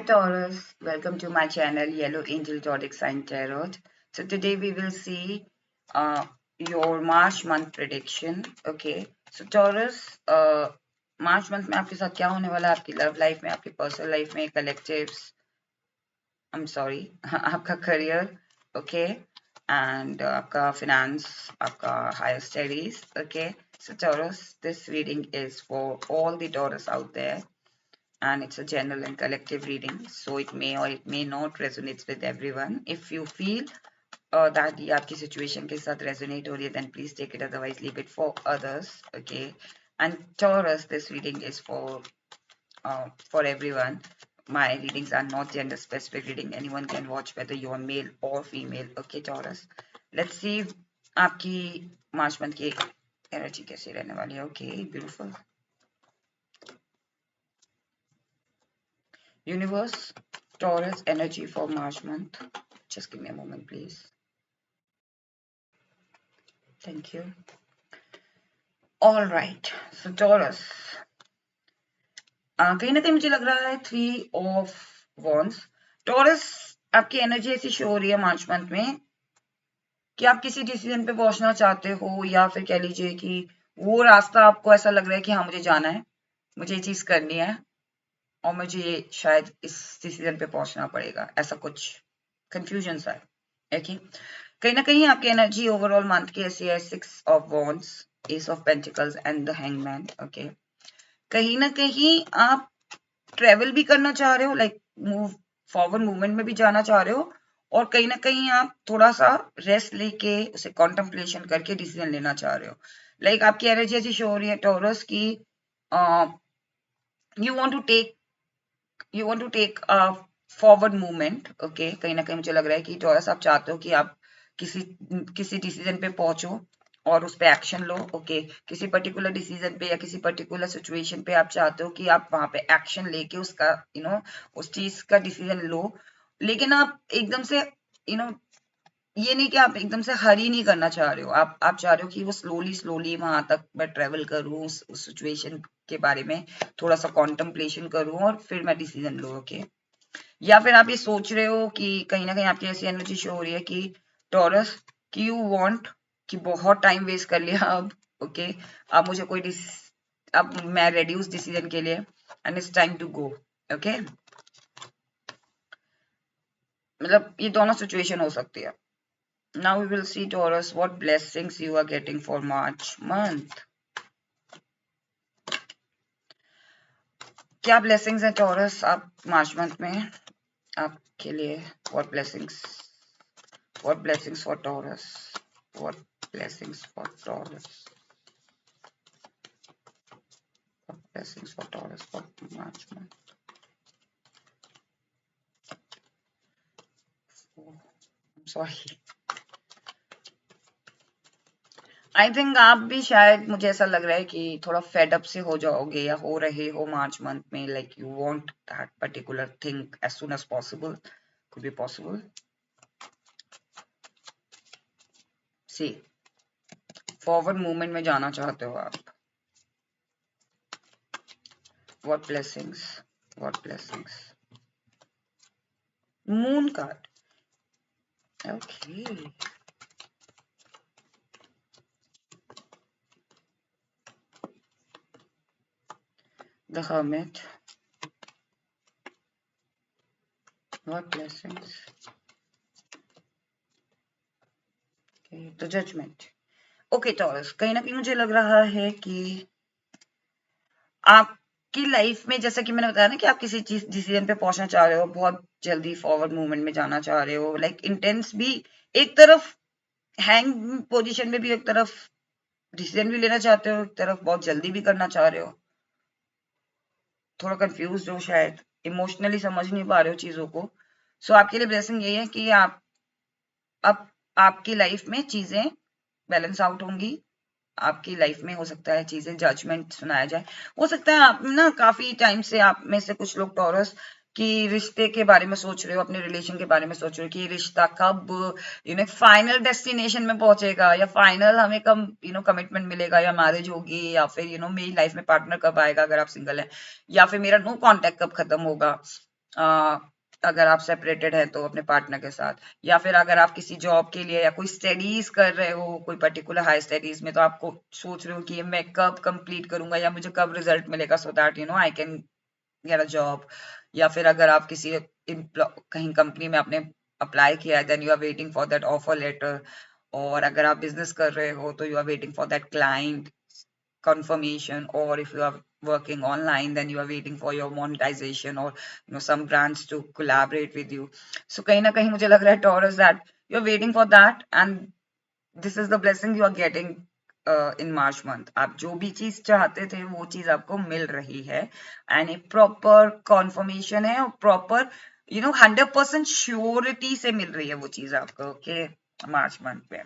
Taurus, welcome to my channel Yellow Angel Zodiac Sign Tarot. So today we will see your March month prediction. Okay, so Taurus, March month में आपके साथ क्या होने वाला है आपकी लव लाइफ में, आपकी पर्सनल लाइफ में, कलेक्टिव्स, I'm sorry, आपका करियर, ओके, एंड आपका फिनेंस, आपका higher studies. Okay, so Taurus, this reading is for all the Taurus out there, and it's a general and collective reading, so it may or it may not resonate with everyone. If you feel that ये आपकी situation के साथ resonate हो रही है, then please take it, otherwise leave it for others. Okay, and Taurus, this reading is for everyone. My readings are not gender specific reading. Anyone can watch whether you are male or female. Okay, Taurus, let's see आपकी March month की energy कैसी रहने वाली है. Okay, beautiful. Universe, Taurus energy for March month. Just give me a moment, please. Thank you. All right. So Taurus. कहीं ना कहीं मुझे लग रहा है 3 of Wands. Taurus, आपकी एनर्जी ऐसी शो हो रही है मार्च मंथ में कि आप किसी डिसीजन पे पहुंचना चाहते हो, या फिर कह लीजिए कि वो रास्ता आपको ऐसा लग रहा है कि हाँ मुझे जाना है, मुझे ये चीज करनी है और मुझे शायद इस डिसीजन पे पहुंचना पड़ेगा, ऐसा कुछ कंफ्यूजन सा है. ओके, कहीं ना कहीं आपकी एनर्जी ओवरऑल मंथ की ऐसी है 6 of Wands, Ace of Pentacles and the Hangman. Okay, कहीं ना कहीं आप ट्रेवल भी करना चाह रहे हो, लाइक मूव फॉरवर्ड मूवमेंट में भी जाना चाह रहे हो, और कहीं ना कहीं आप थोड़ा सा रेस्ट लेके उसे कॉन्टेम्पलेशन करके डिसीजन लेना चाह रहे हो. लाइक आपकी एनर्जी ऐसी शो हो रही है टॉरस की you want to take forward movement. Okay, कहीं ना कहीं मुझे लग रहा है कि टॉरस आप चाहते हो कि आप किसी डिसीजन पे पहुंचो और उस पे एक्शन लो. ओके, किसी पर्टिकुलर डिसीजन पे या किसी पर्टिकुलर सिचुएशन पे आप चाहते हो कि आप वहां पे एक्शन लेके उसका उस चीज का डिसीजन लो, लेकिन आप एकदम से ये नहीं कि आप एकदम से हरी नहीं करना चाह रहे हो. आप चाह रहे हो कि वो स्लोली वहां तक मैं ट्रेवल करूँ, उस सिचुएशन के बारे में थोड़ा सा कॉन्टेम्पलेशन करूँ और फिर मैं डिसीजन लूँ. ओके, या फिर आप ये सोच रहे हो कि कहीं ना कहीं आपकी ऐसी एनर्जी शो हो रही है कि टॉरस कि यू वांट कि बहुत टाइम वेस्ट कर लिया अब. ओके, अब मुझे अब मैं रेडी उस डिसीजन के लिए and it's time to go. Okay, मतलब ये दोनों सिचुएशन हो सकती है. Now we will see Taurus what blessings you are getting for March month. क्या blessings हैं Taurus आप मार्च मंथ में आपके लिए? What blessings for Taurus? What blessings for Taurus? What blessings for Taurus for March month? Oh, I'm sorry. I think आप भी शायद, मुझे ऐसा लग रहा है कि थोड़ा फेड अप से हो जाओगे या हो रहे हो मार्च मंथ में. Like you want that particular thing as soon as possible. Could be possible. See, forward movement में जाना चाहते हो आप. What blessings. Moon card. Okay, the hermit. What blessings. The judgement. Okay Taurus, कहीं ना कहीं मुझे लग रहा है कि आपकी लाइफ में, जैसा कि मैंने बताया ना कि आप किसी चीज डिसीजन पे पहुंचना चाह रहे हो, बहुत जल्दी फॉरवर्ड मूवमेंट में जाना चाह रहे हो, लाइक इंटेंस भी एक तरफ, हैंग पोजीशन में भी एक तरफ डिसीजन भी लेना चाहते हो, एक तरफ बहुत जल्दी भी करना चाह रहे हो, थोड़ा कंफ्यूज हो, शायद इमोशनली समझ नहीं पा रहे हो चीजों को. सो आपके लिए ब्लेसिंग यही है कि अब आपकी लाइफ में चीजें बैलेंस आउट होंगी. आपकी लाइफ में हो सकता है चीजें जजमेंट सुनाया जाए. हो सकता है आप ना काफी टाइम से, आप में से कुछ लोग टॉरस कि रिश्ते के बारे में सोच रहे हो, अपने रिलेशन के बारे में सोच रहे हो कि रिश्ता कब फाइनल डेस्टिनेशन में पहुंचेगा, या फाइनल हमें कब कमिटमेंट मिलेगा, या मैरिज होगी, या फिर मेरी लाइफ में पार्टनर कब आएगा अगर आप सिंगल है, या फिर मेरा नो कांटेक्ट कब खत्म होगा. अगर आप सेपरेटेड है तो अपने पार्टनर के साथ, या फिर अगर आप किसी जॉब के लिए या कोई स्टडीज कर रहे हो, कोई पर्टिकुलर हाई स्टडीज में, तो आपको सोच रहे हो कि मैं कब कंप्लीट करूंगा या मुझे कब रिजल्ट मिलेगा, so that I can get a job. या फिर अगर आप किसी कहीं कंपनी में आपने अप्लाई किया है, then you are waiting for that offer letter. और अगर आप बिजनेस कर रहे हो तो you are waiting for that client confirmation, or if you are working online, then you are waiting for your monetization, or some brands to collaborate with you. So kahin na kahin mujhe lag raha hai Taurus that you are waiting for that, and this is the blessing you are getting in March month. आप जो भी चीज चाहते थे वो चीज आपको मिल रही है, and एक proper confirmation है और proper 100% श्योरिटी से मिल रही है वो चीज आपको, ओके, मार्च मंथ में।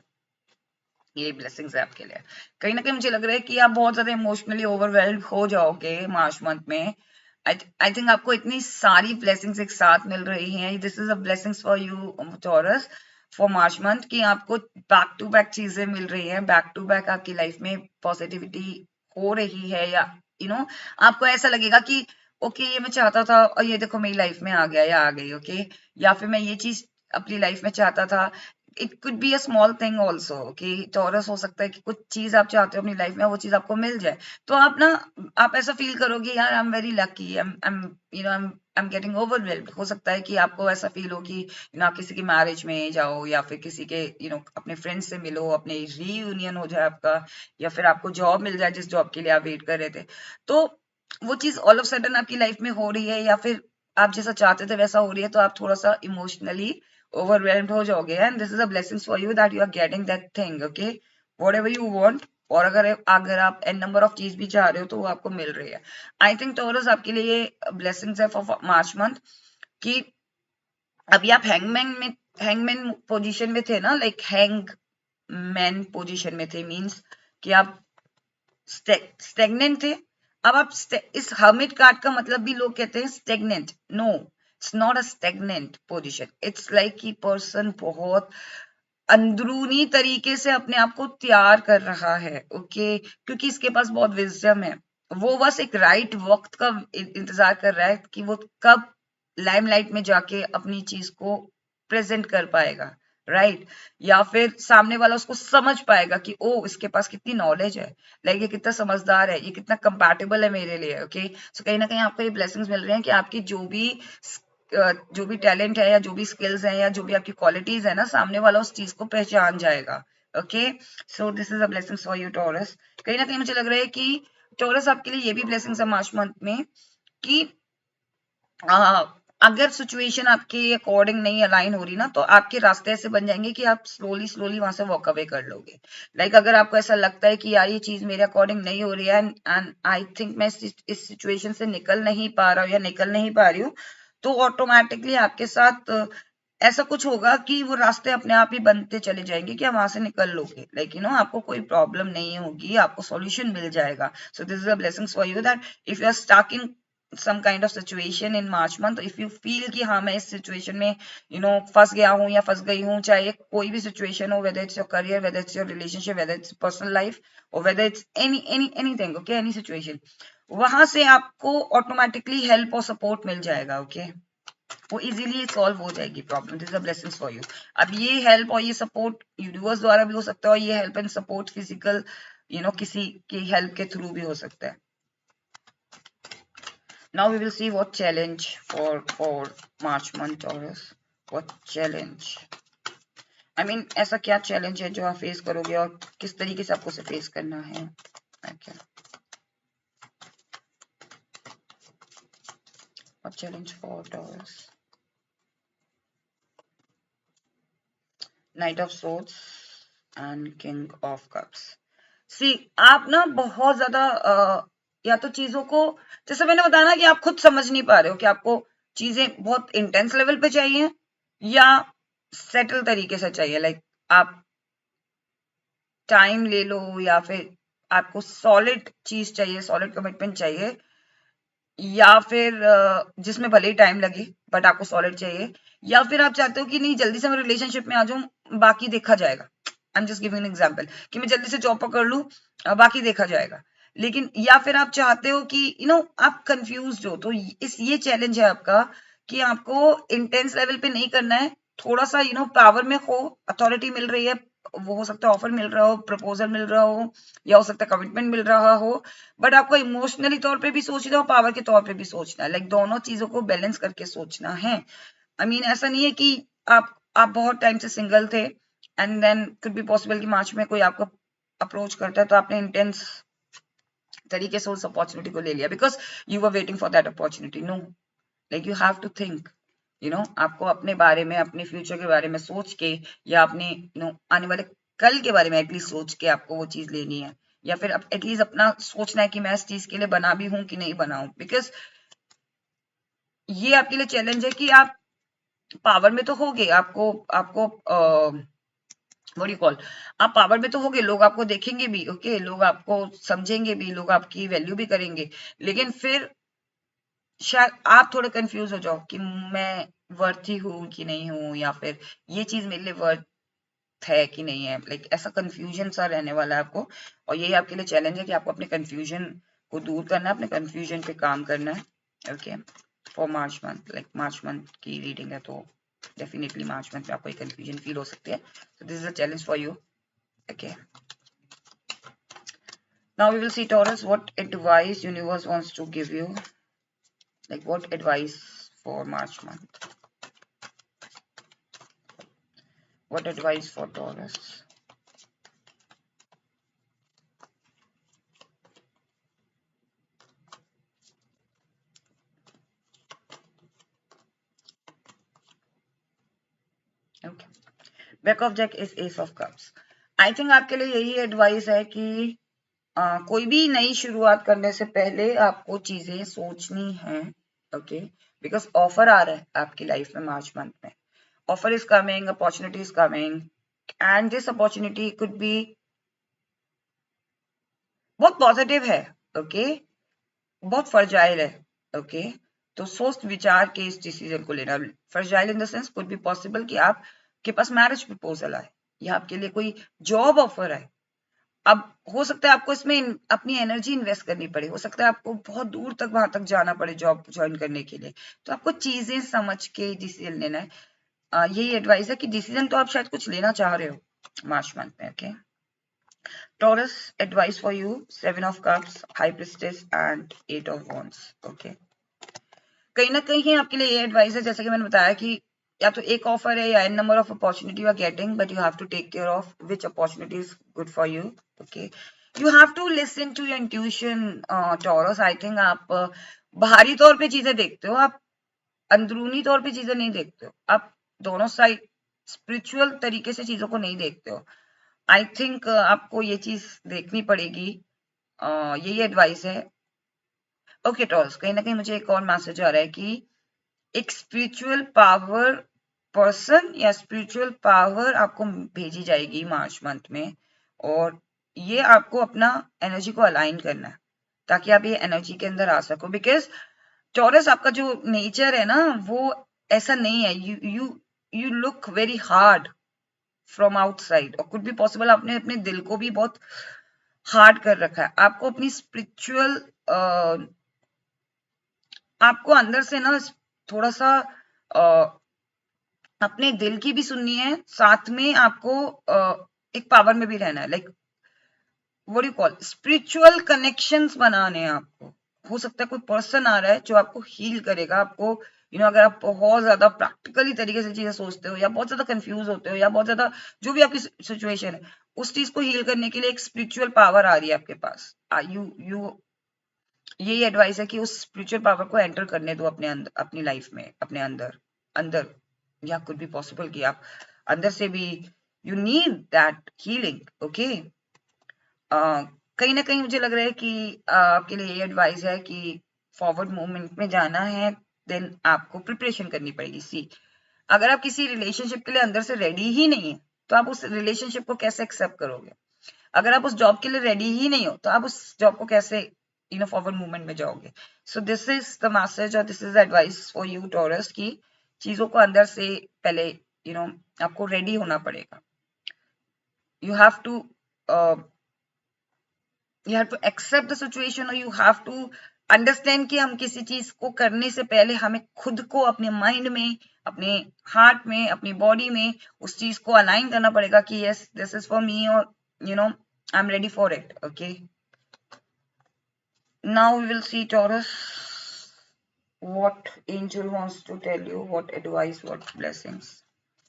ये ब्लेसिंग्स है आपके लिए। कहीं ना कहीं मुझे लग रहा है कि आप बहुत ज्यादा इमोशनली ओवरवेल्ड हो जाओगे मार्च मंथ में। आई थिंक आपको इतनी सारी ब्लेसिंग्स एक साथ मिल रही हैं। This is a blessings for you taurus for March month, कि आपको बैक टू बैक चीजें मिल रही हैं, बैक टू बैक आपकी लाइफ में पॉजिटिविटी हो रही है, या आपको ऐसा लगेगा कि ओके ये मैं चाहता था और ये देखो मेरी लाइफ में आ गया या आ गई, ओके, या फिर मैं ये चीज अपनी लाइफ में चाहता था। It could be a small thing also, कि टॉरस हो सकता है कि कुछ चीज आप चाहते हो अपनी लाइफ में, वो चीज आपको मिल जाए, तो आप ऐसा फील करोगे यार I am very lucky, I am getting overwhelmed. हो सकता है कि आपको ऐसा फील हो कि आप किसी की मैरिज में जाओ, या फिर किसी के अपने फ्रेंड से मिलो, अपने रीयूनियन हो जाए आपका, या फिर आपको जॉब मिल जाए जिस जॉब के लिए आप वेट कर रहे थे, तो वो चीज ऑल ऑफ सडन आपकी लाइफ में हो रही है, या फिर आप जैसा चाहते थे वैसा हो रही है, तो आप थोड़ा सा इमोशनली overwhelmed हो जाओगे, and this is a blessings for you that you are getting that thing, okay, whatever you want। और अगर आप n नंबर ऑफ चीज भी चाह रहे हो तो वो आपको मिल रही है। आई थिंक टॉरस आपके लिए ये ब्लेसिंग्स है फॉर मार्च मंथ, कि अभी आप हैंगमैन पोजीशन में थे ना, लाइक हैंगमैन पोजीशन में थे, मींस कि आप स्टेगनेंट थे। अब आप इस हर्मिट कार्ड का मतलब भी लोग कहते हैं stagnant, no, it's not a stagnant position, it's like कि पर्सन बहुत अंदरूनी तरीके से अपने आप को तैयार कर रहा है, ओके, क्योंकि इसके पास बहुत विजडम है। वो बस एक राइट वक्त का इंतजार कर रहा है कि वो कब लाइमलाइट में जाके अपनी चीज को प्रेजेंट कर पाएगा, राइट, या फिर सामने वाला उसको समझ पाएगा कि ओ इसके पास कितनी नॉलेज है, लाइक ये कितना समझदार है, ये कितना कंपैटिबल है मेरे लिए, ओके। सो कहीं ना कहीं आपको ये ब्लेसिंग्स मिल रहे हैं कि आपकी जो भी टैलेंट है, या जो भी स्किल्स है, या जो भी आपकी क्वालिटीज है ना, सामने वाला उस चीज को पहचान जाएगा, okay. So this is a blessing for you taurus. कहीं ना कहीं मुझे लग रहा है कि टॉरस आपके लिए ये भी ब्लेसिंग्स है मार्च मंथ में, कि अगर सिचुएशन आपके अकॉर्डिंग नहीं अलाइन हो रही ना, तो आपके रास्ते ऐसे बन जाएंगे कि आप स्लोली स्लोली वहां से वॉक अवे कर लोगे। लाइक अगर आपको ऐसा लगता है कि यार ये चीज मेरे अकॉर्डिंग नहीं हो रही है, एंड आई थिंक मैं इस सिचुएशन से निकल नहीं पा रहा हूँ या निकल नहीं पा रही हूँ, तो ऑटोमेटिकली आपके साथ ऐसा कुछ होगा कि वो रास्ते अपने आप ही बनते चले जाएंगे कि आप वहां से निकल लोगे, लाइक आपको कोई प्रॉब्लम नहीं होगी, आपको सॉल्यूशन मिल जाएगा। So this is a blessings for you that if you are stuck in some kind of situation in March month, if you feel कि हाँ मैं इस situation में फंस गया हूँ या फंस गई हूँ, चाहे कोई भी situation हो, whether it's your career, whether it's your relationship, whether it's personal life, or whether it's anything, okay, any situation, वहां से आपको ऑटोमेटिकली हेल्प और सपोर्ट मिल जाएगा, ओके, वो इजीली सॉल्व हो जाएगी problem. This is a blessings for you. अब ये हेल्प और ये सपोर्ट यूनिवर्स द्वारा भी हो सकता है, और ये हेल्प एंड सपोर्ट फिजिकल किसी की हेल्प के थ्रू भी हो सकता है। Now we will see what challenge for March month Taurus. What challenge? I mean ऐसा क्या challenge है जो आप फेस करोगे और किस तरीके से आपको उसे फेस करना है? Okay. What challenge for Taurus? Knight of Swords and King of Cups. See, आप ना बहुत ज्यादा या तो चीजों को, जैसे मैंने बताया ना कि आप खुद समझ नहीं पा रहे हो कि आपको चीजें बहुत इंटेंस लेवल पे चाहिए या सेटल तरीके से चाहिए, लाइक आप टाइम ले लो, या फिर आपको सॉलिड चीज चाहिए, सॉलिड कमिटमेंट चाहिए, या फिर जिसमें भले ही टाइम लगे बट आपको सॉलिड चाहिए, या फिर आप चाहते हो कि नहीं जल्दी से मैं रिलेशनशिप में आ जाऊं, बाकी देखा जाएगा। I am just giving an example कि मैं जल्दी से जॉब पकड़ लूं, बाकी देखा जाएगा। लेकिन या फिर आप चाहते हो कि आप कंफ्यूज हो, तो ये चैलेंज है आपका कि आपको इंटेंस लेवल पे नहीं करना है, थोड़ा सा पावर में हो, अथॉरिटी मिल रही है, वो हो सकता है ऑफर मिल रहा हो, प्रपोजल मिल रहा हो, या हो सकता है कमिटमेंट मिल रहा हो, बट आपको इमोशनली तौर पे भी सोचना हो, पावर के तौर पे भी सोचना है, लाइक दोनों चीजों को बैलेंस करके सोचना है। आई मीन ऐसा नहीं है कि आप बहुत टाइम से सिंगल थे and then could be possible कि मार्च में कोई आपको अप्रोच करता है तो आपने इंटेंस तरीके से उस अपॉर्चुनिटी को ले लिया because you were waiting for that opportunity. No, like you have to think, आपको अपने बारे में, अपने फ्यूचर के बारे में सोच के, या अपने आने वाले कल के बारे में एटलीस्ट सोच के आपको वो चीज लेनी है, या फिर एटलीस्ट अपना सोचना है कि मैं इस चीज के लिए बना भी हूं कि नहीं बना हूं। बिकॉज ये आपके लिए चैलेंज है कि आप पावर में तो होगे, आपको आपको व्हाट यू कॉल, आप पावर में तो होगे, लोग आपको देखेंगे भी, ओके, लोग आपको समझेंगे भी, लोग आपकी वैल्यू भी करेंगे, लेकिन फिर शायद आप थोड़े कंफ्यूज हो जाओ कि मैं वर्थी हूँ कि नहीं हूँ, या फिर ये चीज मेरे लिए वर्थ है कि नहीं है, लाइक ऐसा कंफ्यूजन सा रहने वाला है आपको। और यही आपके लिए चैलेंज है कि आपको अपने कंफ्यूजन को दूर करना है, अपने कंफ्यूजन पे काम करना है। Okay, for March month, like March month की रीडिंग है तो डेफिनेटली मार्च मंथ में आपको एक कंफ्यूजन फील हो सकती है, so this is a challenge for you. Okay, now we will see Taurus, what advice universe wants to give you, like what advice for March month, what advice for Taurus. Okay, back of deck is Ace of Cups. I think आपके लिए यही advice है कि कोई भी नई शुरुआत करने से पहले आपको चीजें सोचनी है। ओके, बिकॉज ऑफर आ रहा है आपकी लाइफ में मार्च मंथ में, offer is coming, opportunity is coming, and this opportunity could be बहुत पॉजिटिव है। ओके, बहुत फर्जाइल है। ओके, तो सोच विचार के इस डिसीजन को लेना। Fragile in the sense could be possible कि आपके पास मैरिज प्रपोजल आए, या आपके लिए कोई जॉब ऑफर आए। अब हो सकता है आपको इसमें अपनी एनर्जी इन्वेस्ट करनी पड़े, हो सकता है आपको बहुत दूर तक वहां तक जाना पड़े जॉब ज्वाइन करने के लिए, तो आपको चीजें समझ के डिसीजन लेना है। यही एडवाइस है कि डिसीजन तो आप शायद कुछ लेना चाह रहे हो मार्च मंथ में। Okay, Taurus, advice for you, 7 of Cups, High Priestess and 8 of Wands. Okay, कहीं ना कहीं आपके लिए ये एडवाइस है, जैसे कि मैंने बताया कि या तो एक ऑफर है या an number of opportunity you are getting, but you have to take care of which opportunity is good for you. Okay, you have to listen to your intuition Taurus. I think आप बाहरी तौर पे चीजें देखते हो, आप अंदरूनी तौर पे चीजें नहीं देखते हो, आप दोनों साइड स्पिरिचुअल तरीके से चीजों को नहीं देखते हो। आई थिंक आपको ये चीज देखनी पड़ेगी। यही एडवाइस है। ओके टॉस, कहीं ना कहीं मुझे एक और मैसेज आ रहा है कि एक स्पिरिचुअल पावर पर्सन या स्पिरिचुअल पावर आपको भेजी जाएगी मार्च मंथ में, और ये आपको अपना एनर्जी को अलाइन करना है ताकि आप ये एनर्जी के अंदर आ सको। बिकॉज टॉरस आपका जो नेचर है ना, वो ऐसा नहीं है। You you you look very hard from outside, और कुड बी पॉसिबल आपने अपने दिल को भी बहुत हार्ड कर रखा है। आपको अपनी स्पिरिचुअल आपको अंदर से ना थोड़ा सा अपने दिल की भी सुननी है, साथ में आपको एक पावर में भी रहना है। Like what you call, spiritual connections बनाने हैं आपको। हो सकता है कोई पर्सन आ रहा है जो आपको हील करेगा। आपको अगर आप बहुत ज्यादा प्रैक्टिकली तरीके से चीजें सोचते हो, या बहुत ज्यादा कंफ्यूज होते हो, या बहुत ज्यादा जो भी आपकी सिचुएशन है, उस चीज को हील करने के लिए एक स्पिरिचुअल पावर आ रही है आपके पास। यू यही एडवाइस है कि उस स्पिरिचुअल पावर को एंटर करने दो अपने अंदर, अपनी लाइफ में, अपने अंदर अंदर या कुड बी पॉसिबल कि आप अंदर से भी you need that healing. Okay, कहीं ना कहीं मुझे लग रहा है कि आपके लिए ये एडवाइस है कि फॉरवर्ड मूवमेंट में जाना है, देन आपको प्रिपरेशन करनी पड़ेगी। सी, अगर आप किसी रिलेशनशिप के लिए अंदर से रेडी ही नहीं है तो आप उस रिलेशनशिप को कैसे एक्सेप्ट करोगे? अगर आप उस जॉब के लिए रेडी ही नहीं हो तो आप उस जॉब को कैसे फॉरवर्ड मूवमेंट में जाओगे? So this is the message, और this is advice for you Taurus, की चीजों को अंदर से पहले आपको रेडी होना पड़ेगा। You have to accept the situation, or you have to understand कि हम किसी चीज को करने से पहले हमें खुद को अपने माइंड में, अपने हार्ट में, अपनी बॉडी में उस चीज को अलाइन करना पड़ेगा कि yes this is for me, और I am ready for it. Okay, now we will see Taurus, what angel wants to tell you, what advice, what blessings.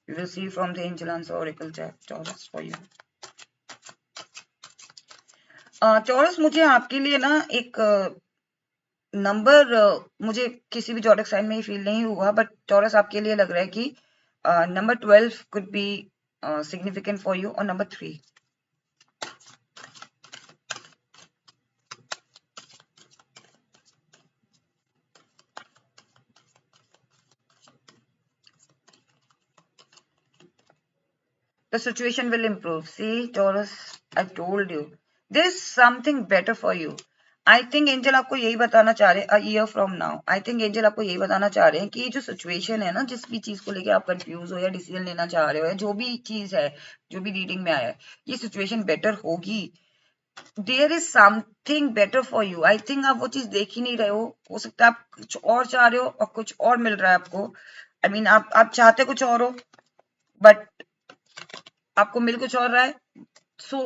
We will see from the angel answer oracle Taurus for you. Taurus, मुझे आपके लिए ना एक number, मुझे किसी भी zodiac sign में ही feel नहीं हुआ, बट टॉरस आपके लिए लग रहा है कि number 12 could be significant for you, और number 3. The situation will improve. See, Taurus, I told you, there is something better for you. I think angel आपको यही बताना चाह रहे हैं, year from now. I think angel आपको यही बताना चाह रहे हैं कि ये जो सिचुएशन है ना, जिस भी चीज को लेके आप कंफ्यूज हो या डिसीजन लेना चाह रहे हो, या जो भी चीज है, जो भी रीडिंग में आया है, ये सिचुएशन बेटर होगी. There is something better for you. I think आप वो चीज देख ही नहीं रहे हो सकता है आप कुछ और चाह रहे हो और कुछ और मिल रहा है आपको. आई मीन आप चाहते कुछ और हो, बट आपको मिल कुछ और रहा है. सो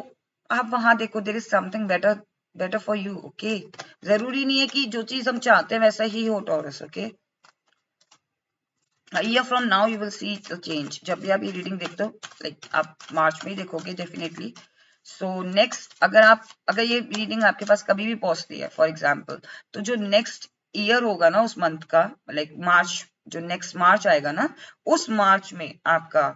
आप वहां देखो, there is something better for you. Okay, जरूरी नहीं है कि जो चीज हम चाहते हैं वैसा ही हो taurus. Okay, year from now you will see the change. जब भी आप ये रीडिंग देखते हो, लाइक आप मार्च में ही देखोगे डेफिनेटली. सो नेक्स्ट, अगर ये रीडिंग आपके पास कभी भी पहुंचती है, फॉर एग्जाम्पल, तो जो नेक्स्ट ईयर होगा ना उस मंथ का, लाइक मार्च, जो नेक्स्ट मार्च आएगा ना, उस मार्च में आपका,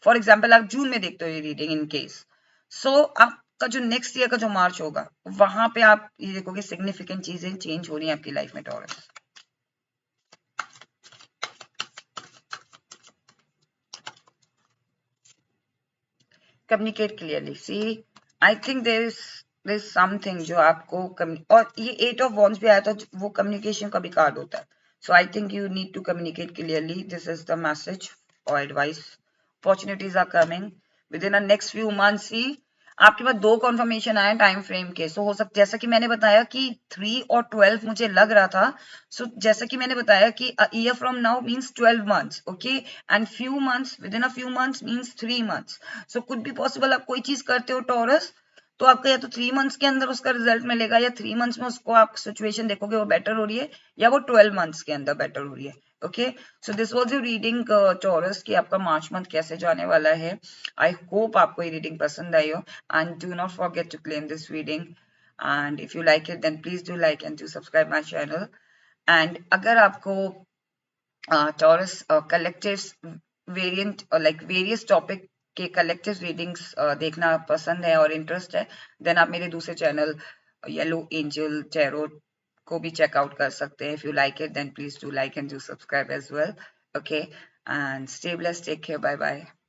फॉर एग्जाम्पल आप जून में देखते हो ये रीडिंग इन केस, सो आपका जो नेक्स्ट ईयर का जो मार्च होगा, वहां पे आप ये देखोगे सिग्निफिकेंट चीजें चेंज हो रही हैं आपकी लाइफ में Taurus. Communicate clearly. See, I think there is something जो आपको और ये 8 ऑफ वॉन्ड्स भी आया था, वो कम्युनिकेशन का भी कार्ड होता है. So I think you need to communicate clearly. This is the message और advice. Opportunities are coming within the next few months. ही आपके पास 2 कॉन्फर्मेशन आए टाइम फ्रेम के. सो हो सकता, जैसा कि मैंने बताया कि 3 और 12 मुझे लग रहा था. सो जैसा कि मैंने बताया कि year from now means 12 months. Okay, and few months, with in a few months means 3 months. So could be possible आप कोई चीज करते हो टॉरस, तो आपको या तो 3 months के अंदर उसका रिजल्ट मिलेगा, या 3 months में उसको आप सिचुएशन देखोगे वो बेटर हो रही है, या वो 12 months के अंदर बेटर हो रही है. Okay, so this was your reading taurus कि आपका मार्च मंथ कैसे जाने वाला है. आई होप आपको ये रीडिंग पसंद आई हो, and do not forget to claim this reading. And if you like it, then please do like and do subscribe my channel. And अगर आपको Taurus collectives variant like various topic के collective readings देखना पसंद है और interest है, then आप मेरे दूसरे चैनल येलो एंजल टैरोट को भी चेकआउट कर सकते हैं. If you like it, then please do like and do subscribe as well. Okay, and stay blessed, take care, bye bye.